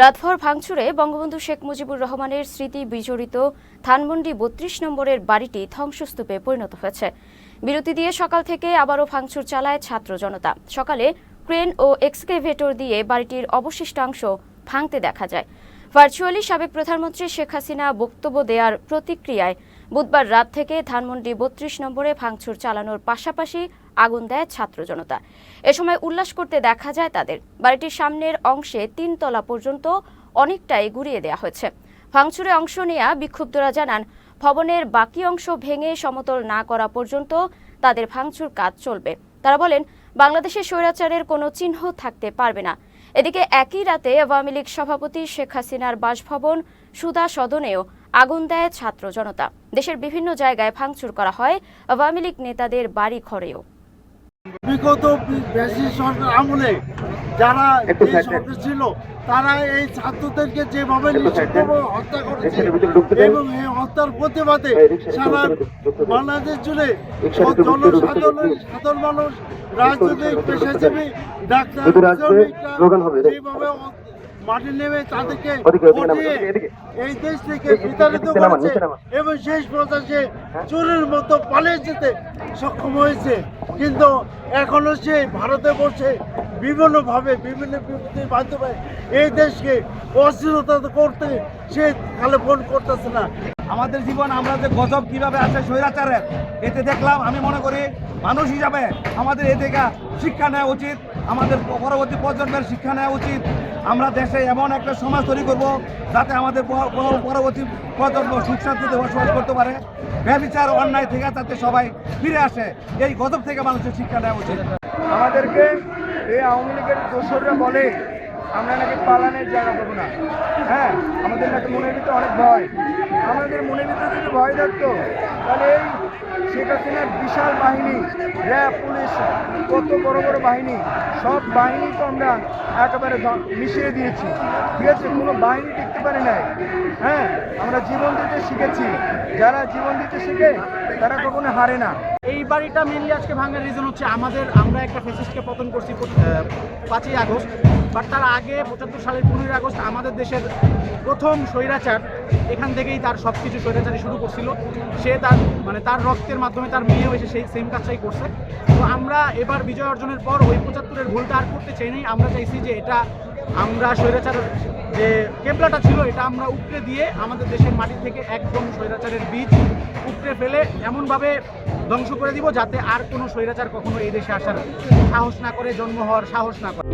রাতভর ভাঙচুরে বঙ্গবন্ধু শেখ মুজিবুর রহমানের স্মৃতি বিজড়িত ধানমন্ডি ৩২ নম্বরের বাড়িটি ধ্বংসস্তূপে পরিণত হয়েছে। বিরতি দিয়ে সকাল থেকে আবারও ভাঙচুর চালায় ছাত্র জনতা। সকালে ক্রেন ও এক্সকেভেটর দিয়ে বাড়িটির অবশিষ্টাংশ ভাঙতে দেখা যায়। ভার্চুয়ালি সাবেক প্রধানমন্ত্রী শেখ হাসিনা বক্তব্য দেওয়ার প্রতিক্রিয়ায় বুধবার রাত থেকে ধানমন্ডি ৩২ নম্বরে ভাঙচুর চালানোর পাশাপাশি আগুন দেয় ছাত্র জনতা। এ সময় উল্লাস করতে দেখা যায় তাদের। বাড়িটির সামনের অংশে ৩ তলা পর্যন্ত অনেকটাই গুঁড়িয়ে দেওয়া হয়েছে। ভাঙচুরে অংশ নেওয়া বিক্ষুব্ধরা জানান, ভবনের বাকি অংশ ভেঙে সমতল না করা পর্যন্ত তাদের ভাঙচুর কাজ চলবে। তারা বলেন, বাংলাদেশের স্বৈরাচারের কোনো চিহ্ন থাকতে পারবে না। এদিকে একই রাতে আওয়ামী লীগ সভাপতি শেখ হাসিনার বাসভবন সুধা সদনেও আগুন দেয় ছাত্র জনতা। দেশের বিভিন্ন জায়গায় ভাঙচুর করা হয় আওয়ামী লীগ নেতাদের বাড়ি ঘরেও। বিগত ব্যাসি সরকার আমলে যারা সরকার ছিল তারা এই ছাত্রদেরকে যেভাবে নিশ্চিতভাবে হত্যা করেছে এবং এই হত্যার প্রতিবাদে সারা বাংলাদেশ জুড়ে সাধারণ মানুষ, রাজনৈতিক পেশাজীবী, ডাক্তার, এইভাবে মাঠে নেমে তাদেরকে এই দেশ থেকে বিতাড়িত করেছে এবং শেষ পর্যায়ে চোরের মতো পালিয়ে যেতে সক্ষম হয়েছে। কিন্তু এখনো সে ভারতে বসে বিভিন্নভাবে বিভিন্ন বিপত্তির মাধ্যমে এই দেশকে অস্থিরতা করতে সে কালে ফোন করতেছে না। আমাদের জীবন আমরা যে গজব কিভাবে আছে স্বৈরাচারের, এতে দেখলাম। আমি মনে করি মানুষ হিসাবে আমাদের এ থেকে শিক্ষা নেওয়া উচিত, আমাদের পরবর্তী প্রজন্মের শিক্ষা নেওয়া উচিত। আমরা দেশে এমন একটা সমাজ তৈরি করব যাতে আমাদের পরবর্তী প্রজন্ম সুখ শান্তিতে বসবাস করতে পারে। ব্যভিচার অন্যায় থেকে যাতে সবাই ফিরে আসে, এই গজব থেকে মানুষের শিক্ষা নেওয়া উচিত। আমাদেরকে এই আওয়ামী লীগের দোসররা বলে আমরা নাকি পালানের জায়গা পাবো না। হ্যাঁ, আমাদের নাকি মনের ভিতরে অনেক ভয়। আমাদের মনের ভিতরে যদি ভয় থাকতো তাহলে এই শেখ হাসিনার বিশাল বাহিনী, র্যাব, পুলিশ, কত বড় বড় বাহিনী, সব বাহিনী তো আমরা একেবারে মিশিয়ে দিয়েছি। ঠিক আছে, কোনো বাহিনী টিকতে পারে নাই। হ্যাঁ, আমরা জীবন দিতে শিখেছি। যারা জীবন দিতে শিখে তারা কখনো হারে না। এই বাড়িটা মেনলি আজকে ভাঙার রিজন হচ্ছে আমরা একটা ফ্যাসিস্টকে পতন করছি 5ই আগস্ট। বাট তার আগে 75 সালের 15ই আগস্ট আমাদের দেশের প্রথম স্বৈরাচার এখান থেকেই তার সব কিছু স্বৈরাচারই শুরু করছিল। সে তার রক্তের মাধ্যমে তার মেয়েও এসে সেই সেম কাজটাই করছে। তো আমরা এবার বিজয় অর্জনের পর ওই 75-এর ভুলটা আর করতে চাই নাই। আমরা চাইছি যে এটা আমরা স্বৈরাচারের যে কেবলাটা ছিল এটা আমরা উপড়ে দিয়ে আমাদের দেশের মাটি থেকে একদম স্বৈরাচারের বীজ উপড়ে ফেলে এমনভাবে ধ্বংস করে দিব যাতে আর কোনো স্বৈরাচার কখনো এই দেশে আসার সাহস না করে, জন্ম হওয়ার সাহস না করে।